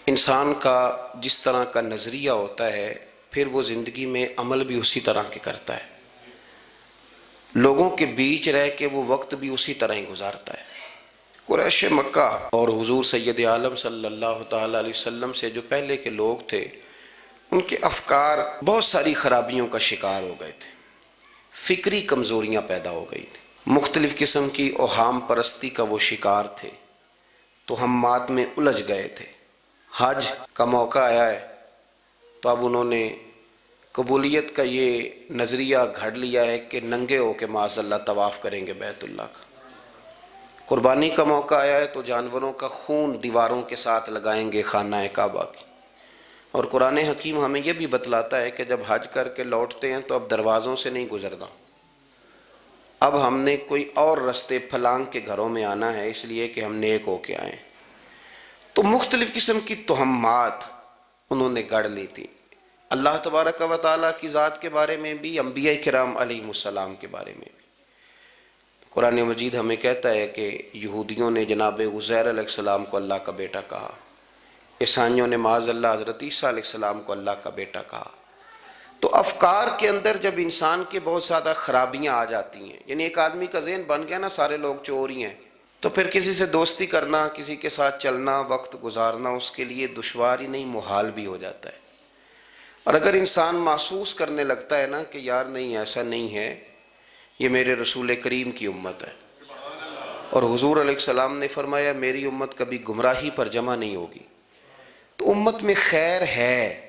انسان کا جس طرح کا نظریہ ہوتا ہے پھر وہ زندگی میں عمل بھی اسی طرح کے کرتا ہے، لوگوں کے بیچ رہ کے وہ وقت بھی اسی طرح ہی گزارتا ہے۔ قریش مکہ اور حضور سید عالم صلی اللہ تعالیٰ علیہ وسلم سے جو پہلے کے لوگ تھے، ان کے افکار بہت ساری خرابیوں کا شکار ہو گئے تھے، فکری کمزوریاں پیدا ہو گئی تھیں، مختلف قسم کی اوہام پرستی کا وہ شکار تھے، توہمات میں الجھ گئے تھے۔ حج کا موقع آیا ہے تو اب انہوں نے قبولیت کا یہ نظریہ گھڑ لیا ہے کہ ننگے ہو کے معاذ اللہ طواف کریں گے بیت اللہ کا۔ قربانی کا موقع آیا ہے تو جانوروں کا خون دیواروں کے ساتھ لگائیں گے خانہ کعبہ کی۔ اور قرآن حکیم ہمیں یہ بھی بتلاتا ہے کہ جب حج کر کے لوٹتے ہیں تو اب دروازوں سے نہیں گزرنا، اب ہم نے کوئی اور رستے پھلانگ کے گھروں میں آنا ہے، اس لیے کہ ہم نیک ہو کے آئیں۔ تو مختلف قسم کی توہمات انہوں نے گڑھ لی تھی، اللہ تبارک و تعالیٰ کی ذات کے بارے میں بھی، انبیاء کرام علیہم السلام کے بارے میں بھی۔ قرآن مجید ہمیں کہتا ہے کہ یہودیوں نے جناب عزیر علیہ السلام کو اللہ کا بیٹا کہا، عیسائیوں نے معاذ اللہ حضرت عیسیٰ علیہ السلام کو اللہ کا بیٹا کہا۔ تو افکار کے اندر جب انسان کے بہت زیادہ خرابیاں آ جاتی ہیں، یعنی ایک آدمی کا ذہن بن گیا نا سارے لوگ چور ہی ہیں، تو پھر کسی سے دوستی کرنا، کسی کے ساتھ چلنا، وقت گزارنا اس کے لیے دشوار ہی نہیں محال بھی ہو جاتا ہے۔ اور اگر انسان محسوس کرنے لگتا ہے نا کہ یار نہیں ایسا نہیں ہے، یہ میرے رسول کریم کی امت ہے، اور حضور علیہ السلام نے فرمایا میری امت کبھی گمراہی پر جمع نہیں ہوگی، تو امت میں خیر ہے،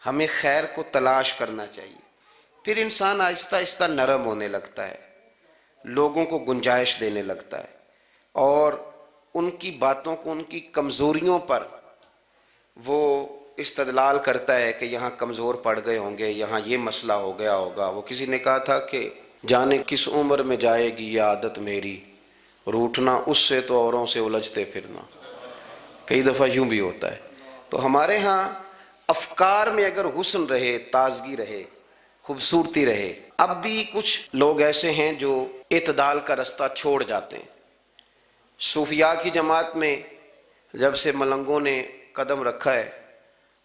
ہمیں خیر کو تلاش کرنا چاہیے۔ پھر انسان آہستہ آہستہ نرم ہونے لگتا ہے، لوگوں کو گنجائش دینے لگتا ہے، اور ان کی باتوں کو، ان کی کمزوریوں پر وہ استدلال کرتا ہے کہ یہاں کمزور پڑ گئے ہوں گے، یہاں یہ مسئلہ ہو گیا ہوگا۔ وہ کسی نے کہا تھا کہ جانے کس عمر میں جائے گی یہ عادت میری، روٹھنا اس سے تو اوروں سے الجھتے پھرنا۔ کئی دفعہ یوں بھی ہوتا ہے۔ تو ہمارے ہاں افکار میں اگر حسن رہے، تازگی رہے، خوبصورتی رہے۔ اب بھی کچھ لوگ ایسے ہیں جو اعتدال کا رستہ چھوڑ جاتے ہیں۔ صوفیاء کی جماعت میں جب سے ملنگوں نے قدم رکھا ہے،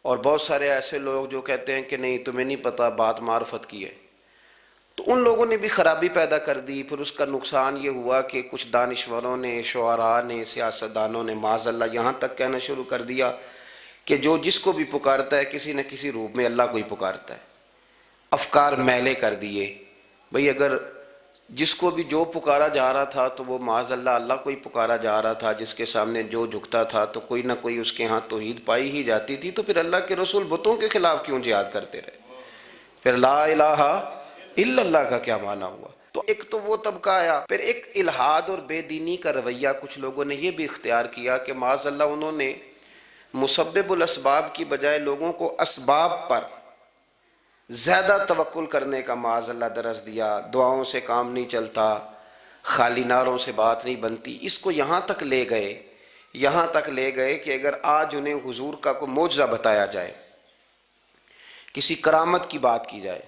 اور بہت سارے ایسے لوگ جو کہتے ہیں کہ نہیں تمہیں نہیں پتہ بات معرفت کی ہے، تو ان لوگوں نے بھی خرابی پیدا کر دی۔ پھر اس کا نقصان یہ ہوا کہ کچھ دانشوروں نے، شعراء نے، سیاستدانوں نے معاذ اللہ یہاں تک کہنا شروع کر دیا کہ جو جس کو بھی پکارتا ہے کسی نہ کسی روپ میں اللہ کو ہی پکارتا ہے۔ افکار میلے کر دیے، بھئی اگر جس کو بھی جو پکارا جا رہا تھا تو وہ معاذ اللہ اللہ کو ہی پکارا جا رہا تھا، جس کے سامنے جو جھکتا تھا تو کوئی نہ کوئی اس کے ہاں توحید پائی ہی جاتی تھی، تو پھر اللہ کے رسول بتوں کے خلاف کیوں جہاد کرتے رہے؟ پھر لا الہ الا اللہ کا کیا معنی ہوا؟ تو ایک تو وہ طبقہ آیا، پھر ایک الحاد اور بے دینی کا رویہ کچھ لوگوں نے یہ بھی اختیار کیا کہ معاذ اللہ انہوں نے مسبب الاسباب کی بجائے لوگوں کو اسباب پر زیادہ توکل کرنے کا معاذ اللہ درس دیا۔ دعاؤں سے کام نہیں چلتا، خالی نعروں سے بات نہیں بنتی۔ اس کو یہاں تک لے گئے کہ اگر آج انہیں حضور کا کوئی معجزہ بتایا جائے، کسی کرامت کی بات کی جائے،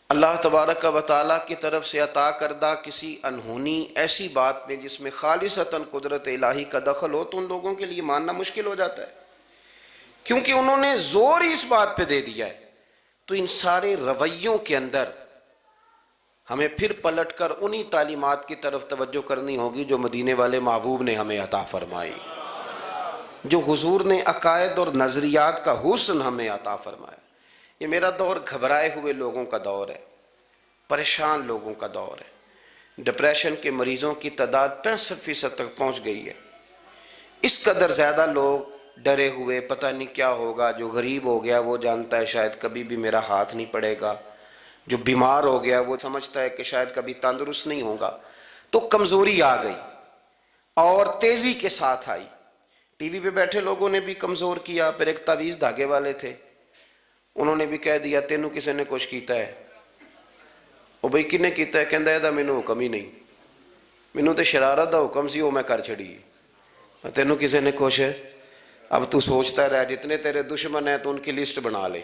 اللہ تبارک و تعالیٰ کی طرف سے عطا کردہ کسی انہونی ایسی بات میں جس میں خالصتاً قدرت الہی کا دخل ہو، تو ان لوگوں کے لیے ماننا مشکل ہو جاتا ہے، کیونکہ انہوں نے زور ہی اس بات پہ دے دیا ہے۔ تو ان سارے رویوں کے اندر ہمیں پھر پلٹ کر انہی تعلیمات کی طرف توجہ کرنی ہوگی جو مدینے والے محبوب نے ہمیں عطا فرمائی، جو حضور نے عقائد اور نظریات کا حسن ہمیں عطا فرمایا۔ یہ میرا دور گھبرائے ہوئے لوگوں کا دور ہے، پریشان لوگوں کا دور ہے۔ ڈپریشن کے مریضوں کی تعداد 65% تک پہنچ گئی ہے۔ اس قدر زیادہ لوگ ڈرے ہوئے، پتہ نہیں کیا ہوگا۔ جو غریب ہو گیا وہ جانتا ہے شاید کبھی بھی میرا ہاتھ نہیں پڑے گا، جو بیمار ہو گیا وہ سمجھتا ہے کہ شاید کبھی تندرست نہیں ہوگا۔ تو کمزوری آ گئی اور تیزی کے ساتھ آئی۔ ٹی وی پہ بیٹھے لوگوں نے بھی کمزور کیا۔ پھر ایک تعویذ دھاگے والے تھے، انہوں نے بھی کہہ دیا تینوں کسی نے کچھ کیتا ہے۔ او بھئی کنے کیتا ہے؟ کہندا ہے مینوں حکم ہی نہیں، مینوں تے شرارت دا حکم سی وہ میں کر چھڑی، تینوں کسی نے کچھ ہے۔ اب تو سوچتا رہ، جتنے تیرے دشمن ہیں تو ان کی لسٹ بنا لے۔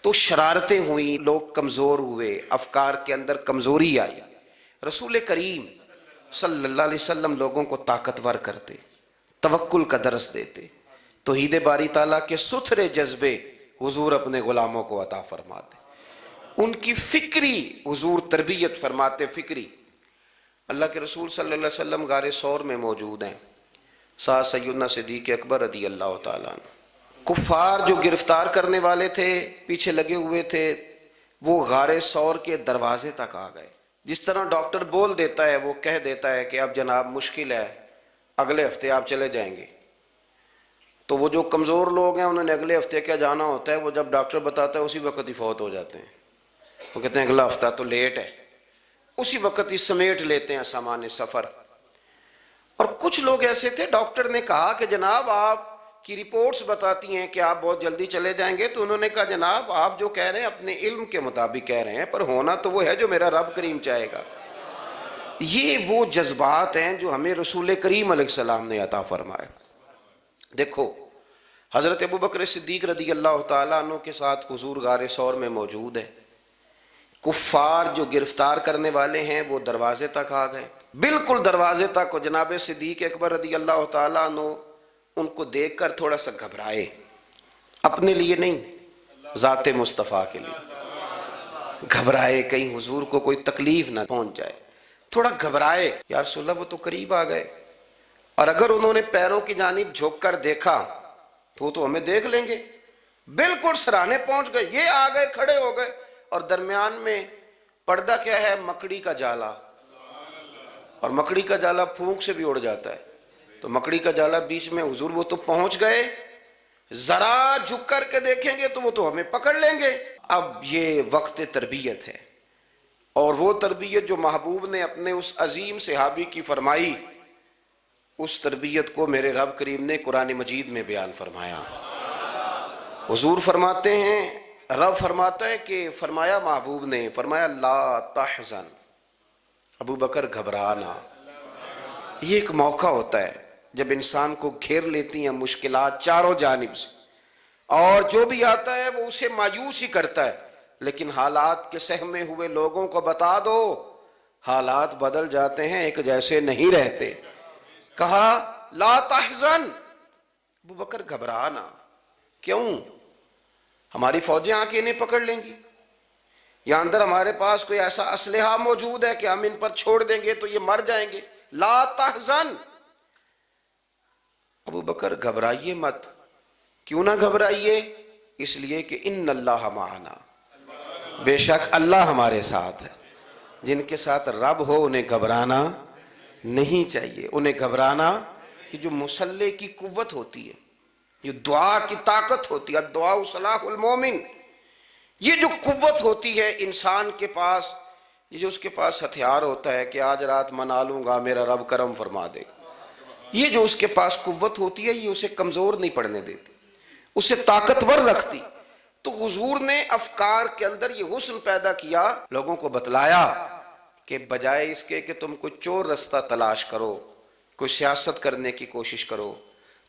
تو شرارتیں ہوئیں، لوگ کمزور ہوئے، افکار کے اندر کمزوری آئی۔ رسول کریم صلی اللہ علیہ وسلم لوگوں کو طاقتور کرتے، توکل کا درس دیتے، توحید باری تعالیٰ کے ستھرے جذبے حضور اپنے غلاموں کو عطا فرماتے، ان کی فکری حضور تربیت فرماتے، فکری۔ اللہ کے رسول صلی اللہ علیہ وسلم غار ثور میں موجود ہیں، ساتھ سیدنا صدیق اکبر رضی اللہ تعالیٰ عنہ۔ کفار جو گرفتار کرنے والے تھے، پیچھے لگے ہوئے تھے، وہ غار ثور کے دروازے تک آ گئے۔ جس طرح ڈاکٹر بول دیتا ہے، وہ کہہ دیتا ہے کہ اب جناب مشکل ہے، اگلے ہفتے آپ چلے جائیں گے، تو وہ جو کمزور لوگ ہیں انہوں نے اگلے ہفتے کیا جانا ہوتا ہے، وہ جب ڈاکٹر بتاتا ہے اسی وقت ہی فوت ہو جاتے ہیں۔ وہ کہتے ہیں اگلا ہفتہ تو لیٹ ہے، اسی وقت ہی سمیٹ لیتے ہیں سامان سفر۔ اور کچھ لوگ ایسے تھے، ڈاکٹر نے کہا کہ جناب آپ کی رپورٹس بتاتی ہیں کہ آپ بہت جلدی چلے جائیں گے، تو انہوں نے کہا جناب آپ جو کہہ رہے ہیں اپنے علم کے مطابق کہہ رہے ہیں، پر ہونا تو وہ ہے جو میرا رب کریم چاہے گا۔ یہ وہ جذبات ہیں جو ہمیں رسول کریم علیہ السلام نے عطا فرمائے۔ دیکھو حضرت ابوبکر صدیق رضی اللہ تعالیٰ عنہ کے ساتھ حضور غار ثور میں موجود ہے، کفار جو گرفتار کرنے والے ہیں وہ دروازے تک آ گئے، بالکل دروازے تک، اور جناب صدیق اکبر رضی اللہ تعالیٰ عنہ ان کو دیکھ کر تھوڑا سا گھبرائے، اپنے لیے نہیں، ذات مصطفیٰ کے لیے گھبرائے، کہیں حضور کو کوئی تکلیف نہ پہنچ جائے، تھوڑا گھبرائے۔ یا رسول اللہ وہ تو قریب آ گئے، اور اگر انہوں نے پیروں کی جانب جھک کر دیکھا تو وہ تو ہمیں دیکھ لیں گے۔ بالکل سرانے پہنچ گئے، یہ آ گئے، کھڑے ہو گئے، اور درمیان میں پردہ کیا ہے؟ مکڑی کا جالا، اور مکڑی کا جالا پھونک سے بھی اڑ جاتا ہے، تو مکڑی کا جالا بیچ میں، حضور وہ تو پہنچ گئے، ذرا جھک کر کے دیکھیں گے تو وہ تو ہمیں پکڑ لیں گے۔ اب یہ وقت تربیت ہے، اور وہ تربیت جو محبوب نے اپنے اس عظیم صحابی کی فرمائی، اس تربیت کو میرے رب کریم نے قرآن مجید میں بیان فرمایا۔ حضور فرماتے ہیں، رب فرماتا ہے کہ فرمایا محبوب نے، فرمایا لا تحزن، ابو بکر گھبرانا۔ یہ ایک موقع ہوتا ہے جب انسان کو گھیر لیتی ہیں مشکلات چاروں جانب سے، اور جو بھی آتا ہے وہ اسے مایوس ہی کرتا ہے، لیکن حالات کے سہمے ہوئے لوگوں کو بتا دو حالات بدل جاتے ہیں، ایک جیسے نہیں رہتے۔ کہا لا تحزن، ابو بکر گھبرانا، کیوں؟ ہماری فوجیں آ کے انہیں پکڑ لیں گی، یا اندر ہمارے پاس کوئی ایسا اسلحہ موجود ہے کہ ہم ان پر چھوڑ دیں گے تو یہ مر جائیں گے۔ لا تحزن، ابو بکر گھبرائیے مت۔ کیوں نہ گھبرائیے؟ اس لیے کہ ان اللہ معنا، بے شک اللہ ہمارے ساتھ ہے۔ جن کے ساتھ رب ہو انہیں گھبرانا نہیں چاہیے۔ انہیں گھبرانا، یہ جو مسلح کی قوت ہوتی ہے، یہ دعا کی طاقت ہوتی ہے، دعا صلاح المومن، یہ جو قوت ہوتی ہے انسان کے پاس، یہ جو اس کے پاس ہتھیار ہوتا ہے کہ آج رات منا لوں گا میرا رب کرم فرما دے گا، یہ جو اس کے پاس قوت ہوتی ہے یہ اسے کمزور نہیں پڑنے دیتی، اسے طاقتور رکھتی۔ تو حضور نے افکار کے اندر یہ حسن پیدا کیا، لوگوں کو بتلایا کہ بجائے اس کے کہ تم کوئی چور رستہ تلاش کرو، کوئی سیاست کرنے کی کوشش کرو،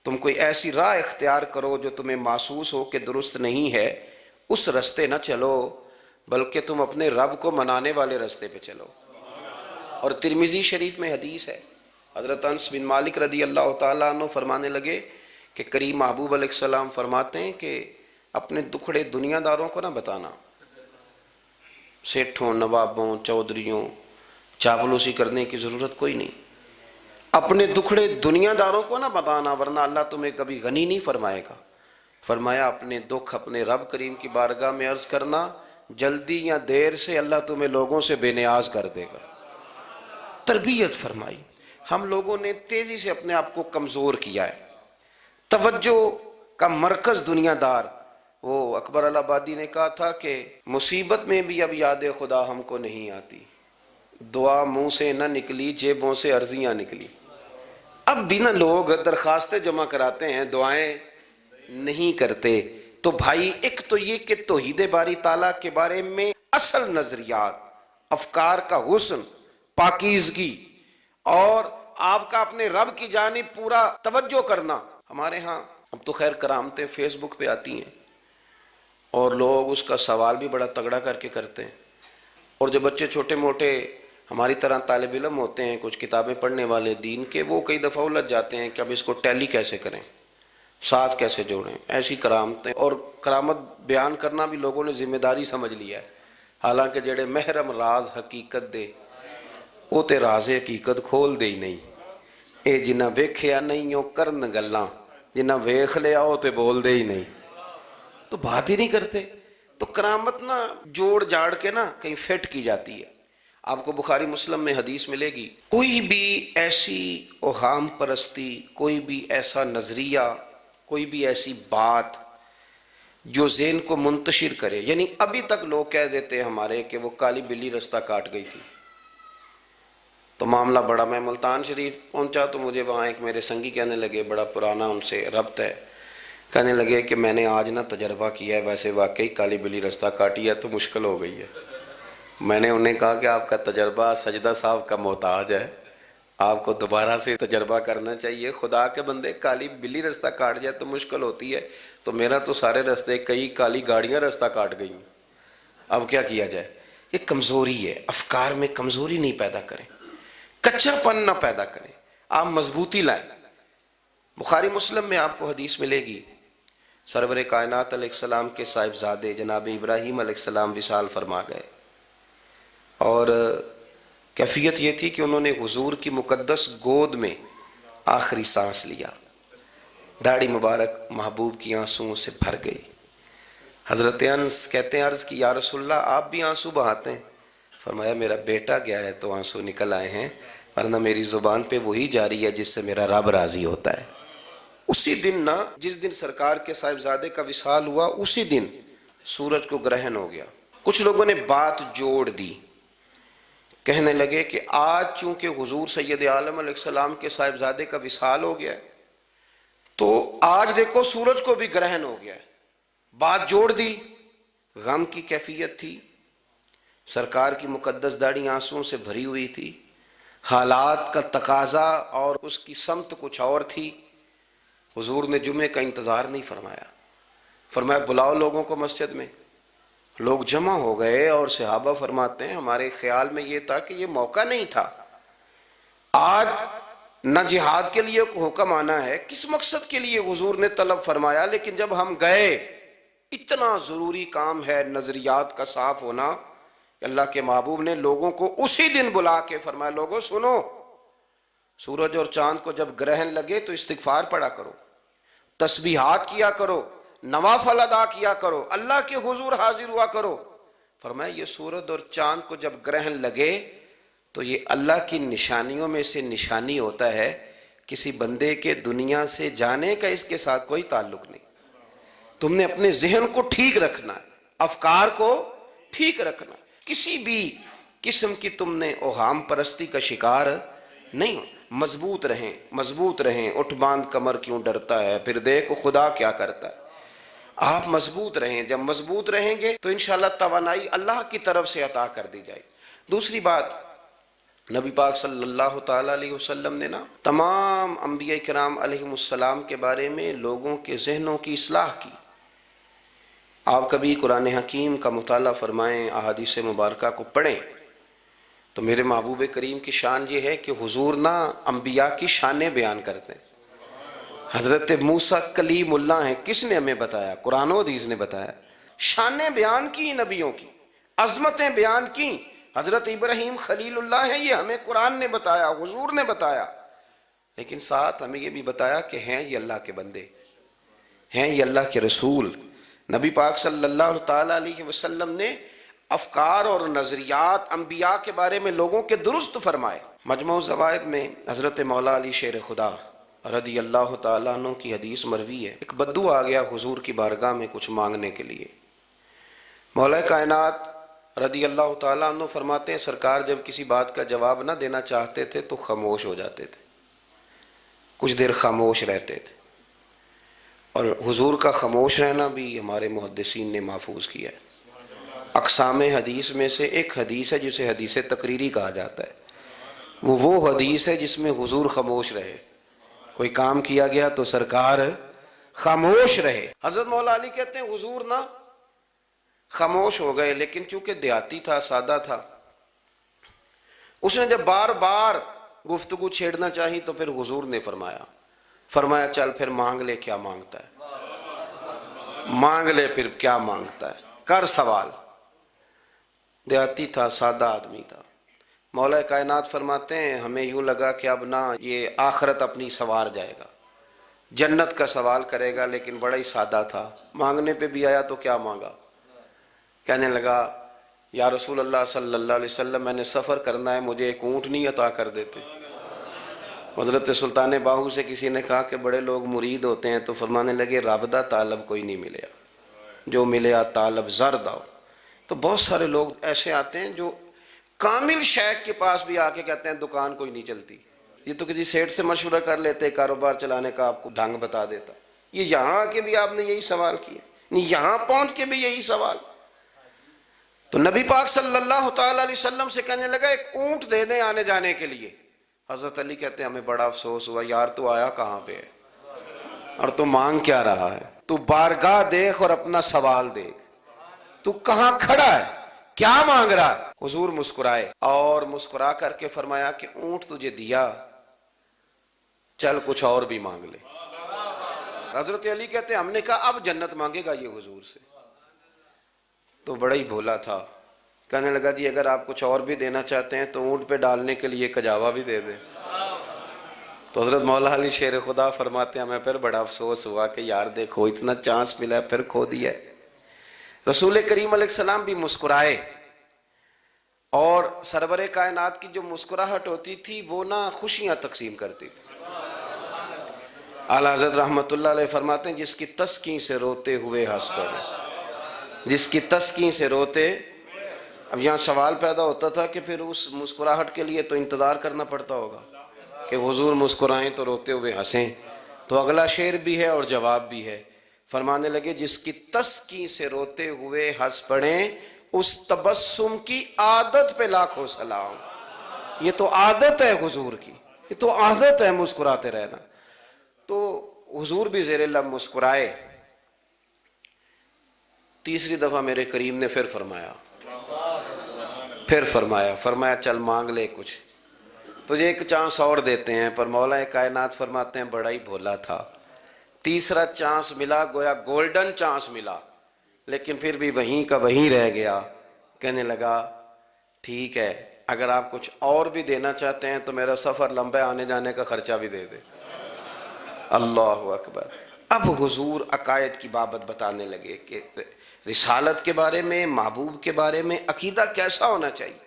تم کوئی ایسی راہ اختیار کرو جو تمہیں محسوس ہو کہ درست نہیں ہے، اس رستے نہ چلو، بلکہ تم اپنے رب کو منانے والے رستے پہ چلو۔ اور ترمذی شریف میں حدیث ہے، حضرت انس بن مالک رضی اللہ تعالیٰ عنہ فرمانے لگے کہ کریم محبوب علیہ السلام فرماتے ہیں کہ اپنے دکھڑے دنیا داروں کو نہ بتانا، سیٹھوں، نوابوں، چودھریوں، چاپلوسی کرنے کی ضرورت کوئی نہیں، اپنے دکھڑے دنیا داروں کو نہ بتانا ورنہ اللہ تمہیں کبھی غنی نہیں فرمائے گا۔ فرمایا اپنے دکھ اپنے رب کریم کی بارگاہ میں عرض کرنا، جلدی یا دیر سے اللہ تمہیں لوگوں سے بے نیاز کر دے گا۔ تربیت فرمائی۔ ہم لوگوں نے تیزی سے اپنے آپ کو کمزور کیا ہے، توجہ کا مرکز دنیا دار۔ وہ اکبر الآبادی نے کہا تھا کہ مصیبت میں بھی اب یاد خدا ہم کو نہیں آتی، دعا منہ سے نہ نکلی جیبوں سے عرضیاں نکلی۔ اب بھی نہ لوگ درخواستیں جمع کراتے ہیں، دعائیں نہیں کرتے۔ تو بھائی ایک تو یہ کہ توحید باری تعالیٰ کے بارے میں اصل نظریات، افکار کا حسن، پاکیزگی، اور آپ کا اپنے رب کی جانب پورا توجہ کرنا۔ ہمارے ہاں اب تو خیر کرامتیں فیس بک پہ آتی ہیں اور لوگ اس کا سوال بھی بڑا تگڑا کر کے کرتے ہیں، اور جو بچے چھوٹے موٹے ہماری طرح طالب علم ہوتے ہیں، کچھ کتابیں پڑھنے والے دین کے، وہ کئی دفعہ الجھ جاتے ہیں کہ اب اس کو ٹیلی کیسے کریں، ساتھ کیسے جوڑیں، ایسی کرامتیں، اور کرامت بیان کرنا بھی لوگوں نے ذمہ داری سمجھ لیا ہے، حالانکہ جڑے محرم راز حقیقت دے وہ تے راز حقیقت کھول دے ہی نہیں، اے جنہ ویکھیا نہیں او کرن گلاں، جنہ ویکھ لیا او تے بول دے ہی نہیں، تو بات ہی نہیں کرتے۔ تو کرامت نا جوڑ جاڑ کے نا کہیں فٹ کی جاتی ہے۔ آپ کو بخاری مسلم میں حدیث ملے گی، کوئی بھی ایسی اوہام پرستی، کوئی بھی ایسا نظریہ، کوئی بھی ایسی بات جو ذہن کو منتشر کرے، یعنی ابھی تک لوگ کہہ دیتے ہیں ہمارے کہ وہ کالی بلی رستہ کاٹ گئی تھی، تو معاملہ بڑا، میں ملتان شریف پہنچا تو مجھے وہاں ایک میرے سنگی کہنے لگے، بڑا پرانا ان سے ربط ہے، کہنے لگے کہ میں نے آج نہ تجربہ کیا ہے، ویسے واقعی کالی بلی رستہ کاٹی ہے تو مشکل ہو گئی ہے۔ میں نے انہیں کہا کہ آپ کا تجربہ سجدہ صاحب کا محتاج ہے، آپ کو دوبارہ سے تجربہ کرنا چاہیے، خدا کے بندے کالی بلی رستہ کاٹ جائے تو مشکل ہوتی ہے، تو میرا تو سارے رستے، کئی کالی گاڑیاں رستہ کاٹ گئی، اب کیا کیا جائے؟ یہ کمزوری ہے، افکار میں کمزوری نہیں پیدا کریں، کچا پن نہ پیدا کریں، آپ مضبوطی لائیں۔ بخاری مسلم میں آپ کو حدیث ملے گی، سرور کائنات علیہ السلام کے صاحبزادے جناب ابراہیم علیہ السلام وصال فرما گئے، اور کیفیت یہ تھی کہ انہوں نے حضور کی مقدس گود میں آخری سانس لیا، داڑھی مبارک محبوب کی آنسوؤں سے بھر گئی۔ حضرت انس کہتے ہیں عرض کی یا رسول اللہ آپ بھی آنسو بہاتے ہیں؟ فرمایا میرا بیٹا گیا ہے تو آنسو نکل آئے ہیں، ورنہ میری زبان پہ وہی جاری ہے جس سے میرا رب راضی ہوتا ہے۔ اسی دن نا، جس دن سرکار کے صاحبزادے کا وصال ہوا، اسی دن سورج کو گرہن ہو گیا۔ کچھ لوگوں نے بات جوڑ دی، کہنے لگے کہ آج چونکہ حضور سید عالم علیہ السلام کے صاحبزادے کا وصال ہو گیا ہے تو آج دیکھو سورج کو بھی گرہن ہو گیا ہے۔ بات جوڑ دی، غم کی کیفیت تھی، سرکار کی مقدس داڑھی آنسوؤں سے بھری ہوئی تھی، حالات کا تقاضا اور اس کی سمت کچھ اور تھی۔ حضور نے جمعے کا انتظار نہیں فرمایا، فرمایا بلاؤ لوگوں کو مسجد میں۔ لوگ جمع ہو گئے اور صحابہ فرماتے ہیں ہمارے خیال میں یہ تھا کہ یہ موقع نہیں تھا، آج نہ جہاد کے لیے حکم آنا ہے، کس مقصد کے لیے حضور نے طلب فرمایا، لیکن جب ہم گئے اتنا ضروری کام ہے نظریات کا صاف ہونا، اللہ کے محبوب نے لوگوں کو اسی دن بلا کے فرمایا لوگوں سنو، سورج اور چاند کو جب گرہن لگے تو استغفار پڑھا کرو، تسبیحات کیا کرو، نوافل ادا کیا کرو، اللہ کے حضور حاضر ہوا کرو۔ فرمایا یہ سورج اور چاند کو جب گرہن لگے تو یہ اللہ کی نشانیوں میں سے نشانی ہوتا ہے، کسی بندے کے دنیا سے جانے کا اس کے ساتھ کوئی تعلق نہیں۔ تم نے اپنے ذہن کو ٹھیک رکھنا ہے، افکار کو ٹھیک رکھنا ہے، کسی بھی قسم کی تم نے اوہام پرستی کا شکار نہیں ہو، مضبوط رہیں، مضبوط رہیں، اٹھ باندھ کمر کیوں ڈرتا ہے، پھر دیکھو خدا کیا کرتا ہے۔ آپ مضبوط رہیں، جب مضبوط رہیں گے تو انشاءاللہ توانائی اللہ کی طرف سے عطا کر دی جائے۔ دوسری بات، نبی پاک صلی اللہ تعالیٰ علیہ وسلم نے نا تمام انبیاء کرام علیہم السلام کے بارے میں لوگوں کے ذہنوں کی اصلاح کی۔ آپ کبھی قرآن حکیم کا مطالعہ فرمائیں، احادیث مبارکہ کو پڑھیں تو میرے محبوب کریم کی شان یہ ہے کہ حضور نا انبیاء کی شانیں بیان کرتے ہیں۔ حضرت موسیٰ کلیم اللہ ہیں، کس نے ہمیں بتایا؟ قرآن و حدیث نے بتایا۔ شانیں بیان کی نبیوں کی، عظمتیں بیان کی۔ حضرت ابراہیم خلیل اللہ ہیں، یہ ہمیں قرآن نے بتایا، حضور نے بتایا، لیکن ساتھ ہمیں یہ بھی بتایا کہ ہیں یہ اللہ کے بندے، ہیں یہ اللہ کے رسول۔ نبی پاک صلی اللہ تعالیٰ علیہ وسلم نے افکار اور نظریات انبیاء کے بارے میں لوگوں کے درست فرمائے۔ مجموع الزوائد میں حضرت مولا علی شیر خدا رضی اللہ تعالیٰ عنہ کی حدیث مروی ہے، ایک بدو آ گیا حضور کی بارگاہ میں کچھ مانگنے کے لیے۔ مولا کائنات رضی اللہ تعالیٰ عنہ فرماتے ہیں سرکار جب کسی بات کا جواب نہ دینا چاہتے تھے تو خاموش ہو جاتے تھے، کچھ دیر خاموش رہتے تھے، اور حضور کا خاموش رہنا بھی ہمارے محدثین نے محفوظ کیا ہے۔ اقسام حدیث میں سے ایک حدیث ہے جسے حدیث تقریری کہا جاتا ہے، وہ حدیث ہے جس میں حضور خاموش رہے، کوئی کام کیا گیا تو سرکار خاموش رہے۔ حضرت مولا علی کہتے ہیں حضور نہ خاموش ہو گئے، لیکن چونکہ دیہاتی تھا، سادہ تھا، اس نے جب بار بار گفتگو چھیڑنا چاہی تو پھر حضور نے فرمایا فرمایا چل پھر مانگ لے کیا مانگتا ہے، مانگ لے پھر کیا مانگتا ہے، کر سوال۔ دیہاتی تھا، سادہ آدمی تھا۔ مولا کائنات فرماتے ہیں ہمیں یوں لگا کہ اب نہ یہ آخرت اپنی سوار جائے گا، جنت کا سوال کرے گا، لیکن بڑا ہی سادہ تھا۔ مانگنے پہ بھی آیا تو کیا مانگا؟ کہنے لگا یا رسول اللہ صلی اللہ علیہ وسلم میں نے سفر کرنا ہے، مجھے ایک اونٹنی عطا کر دیتے۔ حضرت سلطان باہو سے کسی نے کہا کہ بڑے لوگ مرید ہوتے ہیں، تو فرمانے لگے رب دا طالب کوئی نہیں ملیا، جو ملیا طالب زر داؤ۔ تو بہت سارے لوگ ایسے آتے ہیں جو کامل شیخ کے پاس بھی آ کے کہتے ہیں دکان کوئی نہیں چلتی، یہ تو کسی سیٹ سے مشورہ کر لیتے، کاروبار چلانے کا آپ کو ڈھنگ بتا دیتا۔ یہ یہاں آ کے بھی آپ نے یہی سوال کیا، نہیں یہاں پہنچ کے بھی یہی سوال۔ تو نبی پاک صلی اللہ تعالی علیہ وسلم سے کہنے لگا ایک اونٹ دے دیں آنے جانے کے لیے۔ حضرت علی کہتے ہیں ہمیں بڑا افسوس ہوا، یار تو آیا کہاں پہ ہے اور تو مانگ کیا رہا ہے؟ تو بارگاہ دیکھ اور اپنا سوال دیکھ، تو کہاں کھڑا ہے، کیا مانگ رہا ہے؟ حضور مسکرائے اور مسکرا کر کے فرمایا کہ اونٹ تجھے دیا، چل کچھ اور بھی مانگ لے۔ حضرت علی کہتے ہیں ہم نے کہا اب جنت مانگے گا یہ حضور سے؟ تو بڑا ہی بھولا تھا، کہنے لگا جی اگر آپ کچھ اور بھی دینا چاہتے ہیں تو اونٹ پہ ڈالنے کے لیے کجاوا بھی دے دیں۔ تو حضرت مولا علی شیر خدا فرماتے ہیں ہمیں پھر بڑا افسوس ہوا کہ یار دیکھو اتنا چانس ملا ہے پھر کھو دیا ہے۔ رسول کریم علیہ السلام بھی مسکرائے، اور سرور کائنات کی جو مسکراہٹ ہوتی تھی وہ نہ خوشیاں تقسیم کرتی تھی۔ اعلیٰ حضرت رحمت اللہ علیہ فرماتے ہیں جس کی تسکین سے روتے ہوئے ہنس پڑے، جس کی تسکین سے روتے۔ اب یہاں سوال پیدا ہوتا تھا کہ پھر اس مسکراہٹ کے لیے تو انتظار کرنا پڑتا ہوگا کہ حضور مسکرائیں تو روتے ہوئے ہنسیں۔ تو اگلا شعر بھی ہے اور جواب بھی ہے۔ فرمانے لگے جس کی تسکین سے روتے ہوئے ہنس پڑیں، اس تبسم کی عادت پہ لاکھوں سلام۔ یہ تو عادت ہے حضور کی، یہ تو عادت ہے مسکراتے رہنا۔ تو حضور بھی زیر لب مسکرائے۔ تیسری دفعہ میرے کریم نے پھر فرمایا چل مانگ لے کچھ، تجھے ایک چانس اور دیتے ہیں۔ پر مولا کائنات فرماتے ہیں بڑا ہی بھولا تھا، تیسرا چانس ملا، گویا گولڈن چانس ملا، لیکن پھر بھی وہیں کا وہیں رہ گیا۔ کہنے لگا ٹھیک ہے اگر آپ کچھ اور بھی دینا چاہتے ہیں تو میرا سفر لمبا آنے جانے کا خرچہ بھی دے دے۔ اللہ اکبر۔ اب حضور عقائد کی بابت بتانے لگے کہ رسالت کے بارے میں، محبوب کے بارے میں عقیدہ کیسا ہونا چاہیے۔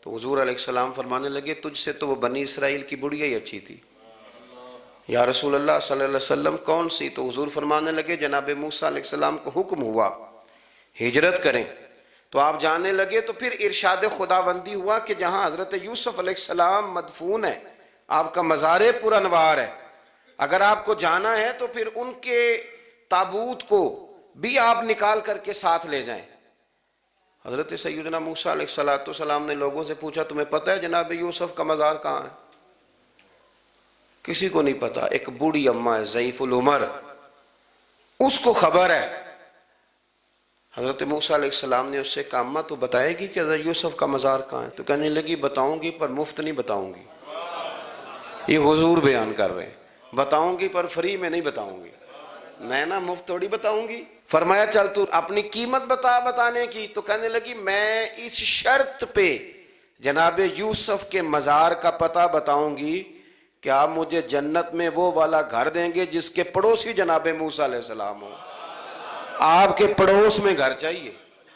تو حضور علیہ السلام فرمانے لگے تجھ سے تو وہ بنی اسرائیل کی بڑھیا ہی اچھی تھی۔ یا رسول اللہ صلی اللہ علیہ وسلم کون سی؟ تو حضور فرمانے لگے جناب موسیٰ علیہ السلام کو حکم ہوا ہجرت کریں، تو آپ جانے لگے، تو پھر ارشاد خداوندی ہوا کہ جہاں حضرت یوسف علیہ السلام مدفون ہے، آپ کا مزار پر انوار ہے، اگر آپ کو جانا ہے تو پھر ان کے تابوت کو بھی آپ نکال کر کے ساتھ لے جائیں۔ حضرت سیدنا موسیٰ علیہ السلام نے لوگوں سے پوچھا تمہیں پتہ ہے جناب یوسف کا مزار کہاں ہے؟ کسی کو نہیں پتا۔ ایک بوڑھی اماں ہے ضعیف العمر، اس کو خبر ہے۔ حضرت موسیٰ علیہ السلام نے اس سے کہا اماں تو بتائے گی کہ حضرت یوسف کا مزار کہاں ہے؟ تو کہنے لگی بتاؤں گی پر مفت نہیں بتاؤں گی۔ یہ حضور بیان کر رہے ہیں، بتاؤں گی پر فری میں نہیں بتاؤں گی، میں نا مفت تھوڑی بتاؤں گی۔ فرمایا چل تو اپنی قیمت بتا بتانے کی۔ تو کہنے لگی میں اس شرط پہ جناب یوسف کے مزار کا پتہ بتاؤں گی کہ آپ مجھے جنت میں وہ والا گھر دیں گے جس کے پڑوسی جناب موسیٰ علیہ السلام ہوں۔ آپ کے پڑوس میں گھر چاہیے۔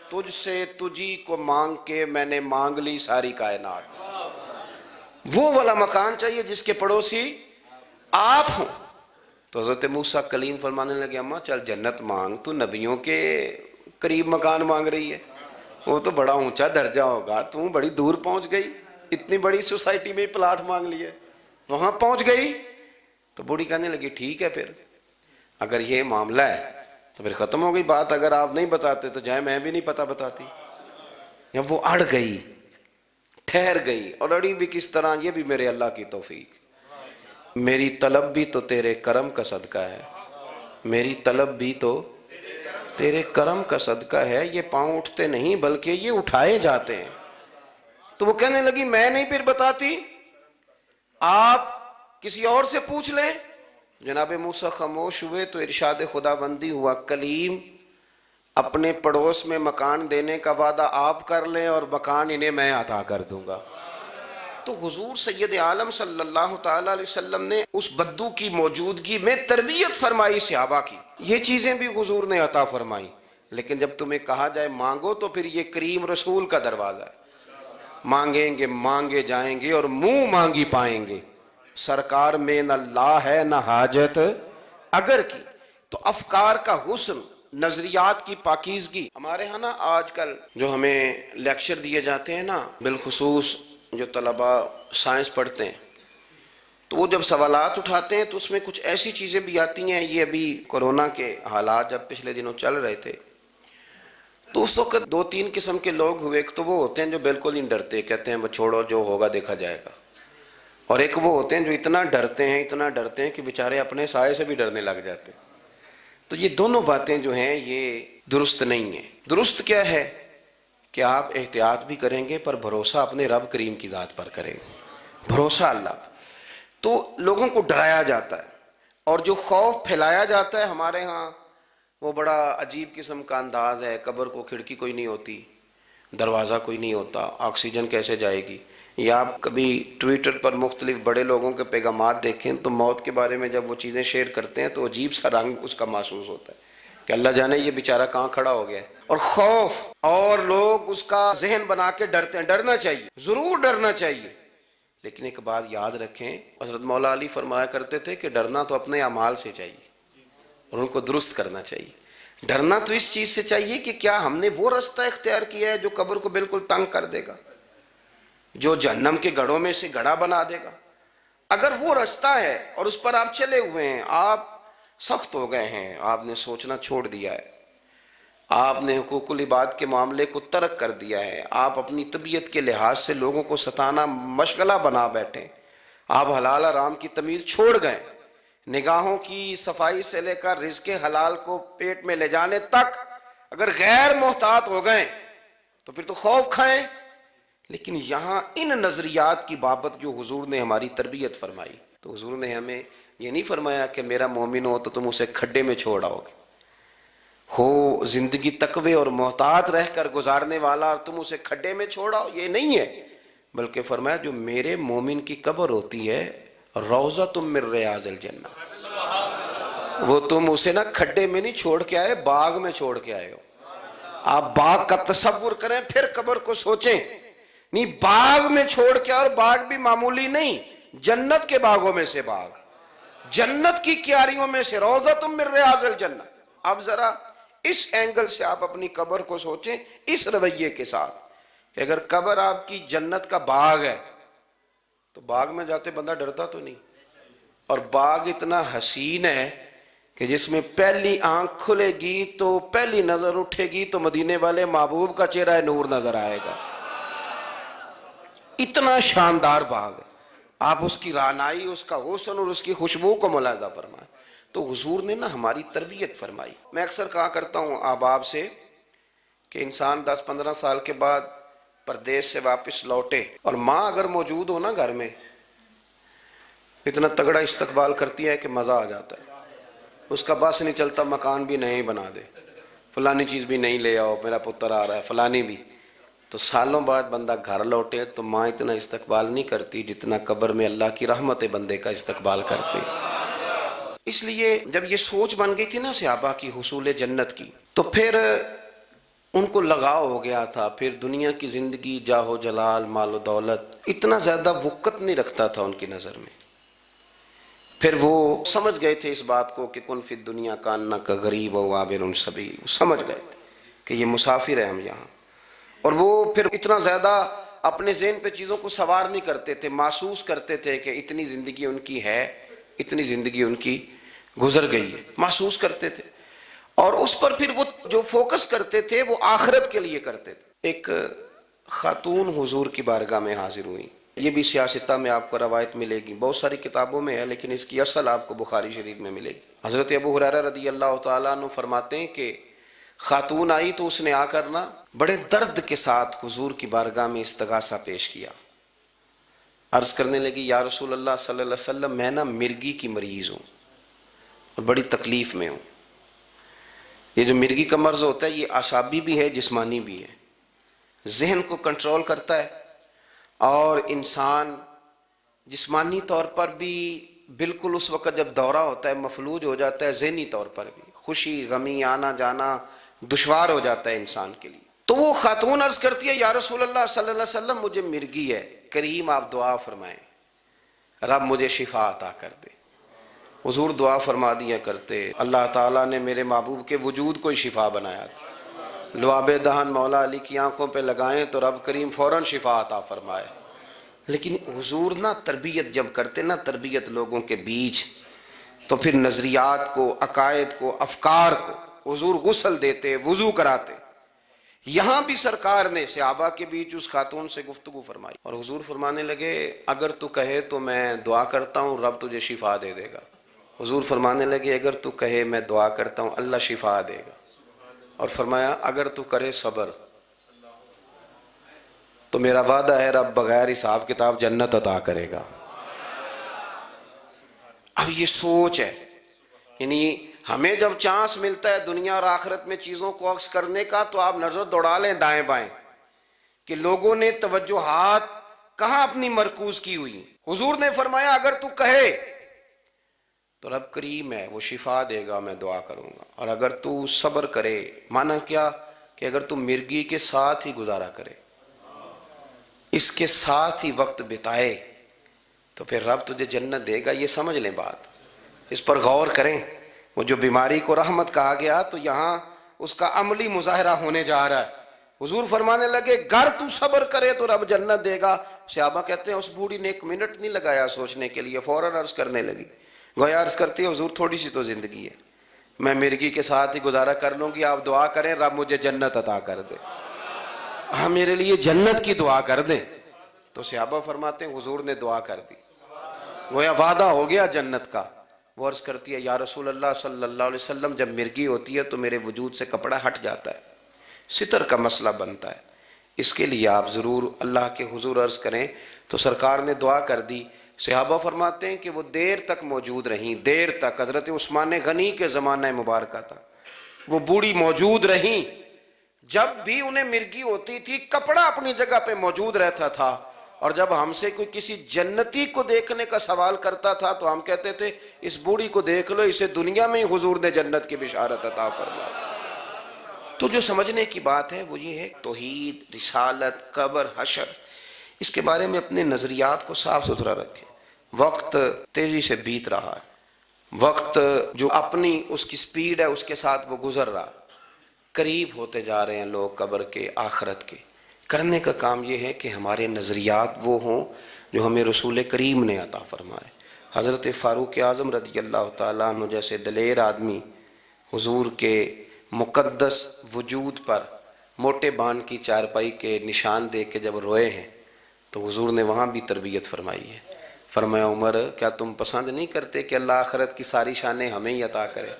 تجھ سے تجھی کو مانگ کے میں نے مانگ لی ساری کائنات، وہ والا مکان چاہیے جس کے پڑوسی آپ ہوں۔ تو حضرت موسیٰ کلیم فرمانے لگے اماں چل جنت مانگ، تو نبیوں کے قریب مکان مانگ رہی ہے، وہ تو بڑا اونچا درجہ ہوگا، تو بڑی دور پہنچ گئی، اتنی بڑی سوسائٹی میں پلاٹ مانگ لیے، وہاں پہنچ گئی۔ تو بوڑھی کہنے لگی ٹھیک ہے پھر اگر یہ معاملہ ہے تو پھر ختم ہو گئی بات، اگر آپ نہیں بتاتے تو جائے میں بھی نہیں پتہ بتاتی۔ یا وہ اڑ گئی، ٹھہر گئی، اور اڑی بھی کس طرح؟ یہ بھی میرے اللہ کی توفیق، میری طلب بھی تو تیرے کرم کا صدقہ ہے، میری طلب بھی تو تیرے کرم کا صدقہ ہے، یہ پاؤں اٹھتے نہیں بلکہ یہ اٹھائے جاتے ہیں۔ تو وہ کہنے لگی میں نہیں پھر بتاتی، آپ کسی اور سے پوچھ لیں۔ جناب موسیٰ خاموش ہوئے تو ارشاد خدا بندی ہوا، کلیم اپنے پڑوس میں مکان دینے کا وعدہ آپ کر لیں اور مکان انہیں میں عطا کر دوں گا۔ تو حضور سید عالم صلی اللہ تعالیٰ علیہ وسلم نے اس بدو کی موجودگی میں تربیت فرمائی صحابہ کی، یہ چیزیں بھی حضور نے عطا فرمائی۔ لیکن جب تمہیں کہا جائے مانگو تو پھر یہ کریم رسول کا دروازہ ہے، مانگیں گے مانگے جائیں گے اور منہ مانگی پائیں گے، سرکار میں نہ لا ہے نہ حاجت اگر کی۔ تو افکار کا حسن، نظریات کی پاکیزگی، ہمارے ہاں نا آج کل جو ہمیں لیکچر دیے جاتے ہیں نا، بالخصوص جو طلباء سائنس پڑھتے ہیں، تو وہ جب سوالات اٹھاتے ہیں تو اس میں کچھ ایسی چیزیں بھی آتی ہیں، یہ ابھی کورونا کے حالات جب پچھلے دنوں چل رہے تھے تو اس وقت دو تین قسم کے لوگ ہوئے، ایک تو وہ ہوتے ہیں جو بالکل نہیں ڈرتے، کہتے ہیں بس چھوڑو جو ہوگا دیکھا جائے گا، اور ایک وہ ہوتے ہیں جو اتنا ڈرتے ہیں کہ بیچارے اپنے سائے سے بھی ڈرنے لگ جاتے ہیں۔ تو یہ دونوں باتیں جو ہیں یہ درست نہیں ہیں۔ درست کیا ہے کہ آپ احتیاط بھی کریں گے پر بھروسہ اپنے رب کریم کی ذات پر کریں گے، بھروسہ اللہ پر۔ تو لوگوں کو ڈرایا جاتا ہے اور جو خوف پھیلایا جاتا ہے ہمارے ہاں وہ بڑا عجیب قسم کا انداز ہے، قبر کو کھڑکی کوئی نہیں ہوتی، دروازہ کوئی نہیں ہوتا، آکسیجن کیسے جائے گی؟ یا آپ کبھی ٹویٹر پر مختلف بڑے لوگوں کے پیغامات دیکھیں تو موت کے بارے میں جب وہ چیزیں شیئر کرتے ہیں تو عجیب سا رنگ اس کا محسوس ہوتا ہے کہ اللہ جانے یہ بیچارہ کہاں کھڑا ہو گیا ہے، اور خوف، اور لوگ اس کا ذہن بنا کے ڈرتے ہیں۔ ڈرنا چاہیے، ضرور ڈرنا چاہیے، لیکن ایک بات یاد رکھیں، حضرت مولا علی فرمایا کرتے تھے کہ ڈرنا تو اپنے اعمال سے چاہیے اور ان کو درست کرنا چاہیے۔ ڈرنا تو اس چیز سے چاہیے کہ کیا ہم نے وہ رستہ اختیار کیا ہے جو قبر کو بالکل تنگ کر دے گا، جو جہنم کے گڑھوں میں سے گڑھا بنا دے گا؟ اگر وہ رستہ ہے اور اس پر آپ چلے ہوئے ہیں، آپ سخت ہو گئے ہیں، آپ نے سوچنا چھوڑ دیا ہے، آپ نے حقوق العباد کے معاملے کو ترک کر دیا ہے، آپ اپنی طبیعت کے لحاظ سے لوگوں کو ستانا مشغلہ بنا بیٹھے، آپ حلال حرام کی تمیز چھوڑ گئے، نگاہوں کی صفائی سے لے کر رزق حلال کو پیٹ میں لے جانے تک اگر غیر محتاط ہو گئے تو پھر تو خوف کھائیں۔ لیکن یہاں ان نظریات کی بابت جو حضور نے ہماری تربیت فرمائی، تو حضور نے ہمیں یہ نہیں فرمایا کہ میرا مومن ہو تو تم اسے کھڈے میں چھوڑ آؤ گے، ہو زندگی تقوی اور محتاط رہ کر گزارنے والا اور تم اسے کھڈے میں چھوڑ آؤ، یہ نہیں ہے، بلکہ فرمایا جو میرے مومن کی قبر ہوتی ہے روضۃ من ریاض الجنہ، وہ تم اسے نا کھڈے میں نہیں چھوڑ کے آئے، باغ میں چھوڑ کے آئے ہو۔ آپ باغ کا تصور کریں پھر قبر کو سوچیں، نہیں باغ میں چھوڑ کے، اور باغ بھی معمولی نہیں، جنت کے باغوں میں سے باغ، جنت کی کیاریوں میں سے، روضۃ من ریاض الجنہ۔ اب ذرا اس اینگل سے آپ اپنی قبر کو سوچیں، اس رویے کے ساتھ کہ اگر قبر آپ کی جنت کا باغ ہے تو باغ میں جاتے بندہ ڈرتا تو نہیں، اور باغ اتنا حسین ہے کہ جس میں پہلی آنکھ کھلے گی تو پہلی نظر اٹھے گی تو مدینے والے محبوب کا چہرہ نور نظر آئے گا، اتنا شاندار باغ ہے۔ آپ اس کی رعنائی، اس کا حسن اور اس کی خوشبو کو ملاحظہ فرمائیں۔ تو حضور نے نا ہماری تربیت فرمائی۔ میں اکثر کہا کرتا ہوں احباب سے کہ انسان 10-15 سال کے بعد پردیس سے واپس لوٹے اور ماں اگر موجود ہو نا گھر میں، اتنا تگڑا استقبال کرتی ہے کہ مزہ آ جاتا ہے، اس کا بس نہیں چلتا، مکان بھی نہیں بنا دے، فلانی چیز بھی نہیں لے آؤ، میرا پتر آ رہا ہے، فلانی بھی۔ تو سالوں بعد بندہ گھر لوٹے تو ماں اتنا استقبال نہیں کرتی جتنا قبر میں اللہ کی رحمت بندے کا استقبال کرتے۔ اس لیے جب یہ سوچ بن گئی تھی نا صحابہ کی حصول جنت کی، تو پھر ان کو لگاؤ ہو گیا تھا، پھر دنیا کی زندگی، جاہ و جلال، مال و دولت اتنا زیادہ وقت نہیں رکھتا تھا ان کی نظر میں۔ پھر وہ سمجھ گئے تھے اس بات کو کہ کن فی الدنیا کانک غریب و عابر سبیل، سمجھ گئے تھے کہ یہ مسافر ہیں ہم یہاں، اور وہ پھر اتنا زیادہ اپنے ذہن پہ چیزوں کو سوار نہیں کرتے تھے، محسوس کرتے تھے کہ اتنی زندگی ان کی ہے، اتنی زندگی ان کی گزر گئی ہے، محسوس کرتے تھے، اور اس پر پھر وہ جو فوکس کرتے تھے وہ آخرت کے لیے کرتے تھے۔ ایک خاتون حضور کی بارگاہ میں حاضر ہوئی، یہ بھی سیاستہ میں آپ کو روایت ملے گی، بہت ساری کتابوں میں ہے لیکن اس کی اصل آپ کو بخاری شریف میں ملے گی۔ حضرت ابو ہریرہ رضی اللہ تعالیٰ عنہ فرماتے ہیں کہ خاتون آئی تو اس نے آ کر نا بڑے درد کے ساتھ حضور کی بارگاہ میں استغاثہ پیش کیا، عرض کرنے لگی یا رسول اللہ صلی اللہ علیہ وسلم میں نا مرگی کی مریض ہوں، اور بڑی تکلیف میں ہوں۔ یہ جو مرغی کا مرض ہوتا ہے یہ اعصابی بھی ہے، جسمانی بھی ہے، ذہن کو کنٹرول کرتا ہے، اور انسان جسمانی طور پر بھی بالکل اس وقت جب دورہ ہوتا ہے مفلوج ہو جاتا ہے، ذہنی طور پر بھی خوشی غمی آنا جانا دشوار ہو جاتا ہے انسان کے لیے۔ تو وہ خاتون عرض کرتی ہے، یا رسول اللہ صلی اللہ علیہ وسلم مجھے مرگی ہے، کریم آپ دعا فرمائیں رب مجھے شفا عطا کر دے۔ حضور دعا فرما دیا کرتے، اللہ تعالیٰ نے میرے محبوب کے وجود کو ہی شفا بنایا تھا، لعاب دہن مولا علی کی آنکھوں پہ لگائیں تو رب کریم فوراً شفا عطا فرمائے۔ لیکن حضور نا تربیت جب کرتے نا، تربیت لوگوں کے بیچ، تو پھر نظریات کو، عقائد کو، افکار کو حضور غسل دیتے، وضو کراتے۔ یہاں بھی سرکار نے صحابہ کے بیچ اس خاتون سے گفتگو فرمائی، اور حضور فرمانے لگے اگر تو کہے تو میں دعا کرتا ہوں رب تجھے شفا دے دے گا۔ حضور فرمانے لگے اگر تو کہے میں دعا کرتا ہوں اللہ شفا دے گا، اور فرمایا اگر تو کرے صبر تو میرا وعدہ ہے رب بغیر حساب کتاب جنت عطا کرے گا۔ اب یہ سوچ ہے، یعنی ہمیں جب چانس ملتا ہے دنیا اور آخرت میں چیزوں کو عکس کرنے کا تو آپ نظر دوڑا لیں دائیں بائیں کہ لوگوں نے توجہات کہاں اپنی مرکوز کی ہوئی۔ حضور نے فرمایا اگر تو کہے تو رب کریم ہے وہ شفا دے گا، میں دعا کروں گا، اور اگر تو صبر کرے، مانا کیا کہ اگر تو مرغی کے ساتھ ہی گزارا کرے، اس کے ساتھ ہی وقت بتائے تو پھر رب تجھے جنت دے گا۔ یہ سمجھ لیں بات، اس پر غور کریں۔ وہ جو بیماری کو رحمت کہا گیا تو یہاں اس کا عملی مظاہرہ ہونے جا رہا ہے۔ حضور فرمانے لگے گر تو صبر کرے تو رب جنت دے گا۔ صحابہ کہتے ہیں اس بوڑھی نے 1 منٹ نہیں لگایا سوچنے کے لیے، فوراً عرض کرنے لگی، گویا عرض کرتی ہے حضور تھوڑی سی تو زندگی ہے، میں مرغی کے ساتھ ہی گزارا کر لوں گی، آپ دعا کریں رب مجھے جنت عطا کر دے، ہاں میرے لیے جنت کی دعا کر دیں۔ تو صحابہ فرماتے ہیں حضور نے دعا کر دی، گویا وعدہ ہو گیا جنت کا۔ وہ عرض کرتی ہے یا رسول اللہ صلی اللہ علیہ وسلم جب مرغی ہوتی ہے تو میرے وجود سے کپڑا ہٹ جاتا ہے، ستر کا مسئلہ بنتا ہے، اس کے لیے آپ ضرور اللہ کے حضور عرض کریں۔ تو سرکار نے دعا کر دی۔ صحابہ فرماتے ہیں کہ وہ دیر تک موجود رہیں، دیر تک، حضرت عثمان غنی کے زمانہ مبارکہ تھا، وہ بوڑھی موجود رہیں۔ جب بھی انہیں مرغی ہوتی تھی کپڑا اپنی جگہ پہ موجود رہتا تھا، اور جب ہم سے کوئی کسی جنتی کو دیکھنے کا سوال کرتا تھا تو ہم کہتے تھے اس بوڑھی کو دیکھ لو، اسے دنیا میں ہی حضور نے جنت کی بشارت عطا فرما۔ تو جو سمجھنے کی بات ہے وہ یہ ہے توحید، رسالت، قبر، حشر، اس کے بارے میں اپنے نظریات کو صاف ستھرا رکھیں۔ وقت تیزی سے بیت رہا ہے، وقت جو اپنی اس کی سپیڈ ہے اس کے ساتھ وہ گزر رہا، قریب ہوتے جا رہے ہیں لوگ قبر کے، آخرت کے۔ کرنے کا کام یہ ہے کہ ہمارے نظریات وہ ہوں جو ہمیں رسول کریم نے عطا فرمائے۔ حضرت فاروق اعظم رضی اللہ تعالیٰ عنہ جیسے دلیر آدمی حضور کے مقدس وجود پر موٹے بان کی چارپائی کے نشان دے کے جب روئے ہیں تو حضور نے وہاں بھی تربیت فرمائی ہے۔ فرمایا عمر کیا تم پسند نہیں کرتے کہ اللہ آخرت کی ساری شانیں ہمیں ہی عطا کرے،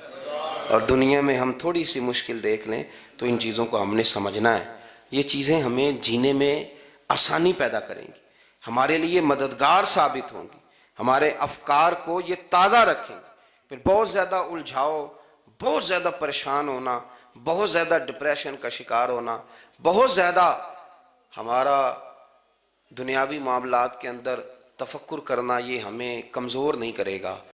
اور دنیا میں ہم تھوڑی سی مشکل دیکھ لیں تو ان چیزوں کو ہم نے سمجھنا ہے۔ یہ چیزیں ہمیں جینے میں آسانی پیدا کریں گی، ہمارے لیے مددگار ثابت ہوں گی، ہمارے افکار کو یہ تازہ رکھیں گے۔ پھر بہت زیادہ الجھاؤ، بہت زیادہ پریشان ہونا، بہت زیادہ ڈپریشن کا شکار ہونا، بہت زیادہ ہمارا دنیاوی معاملات کے اندر تفکر کرنا، یہ ہمیں کمزور نہیں کرے گا۔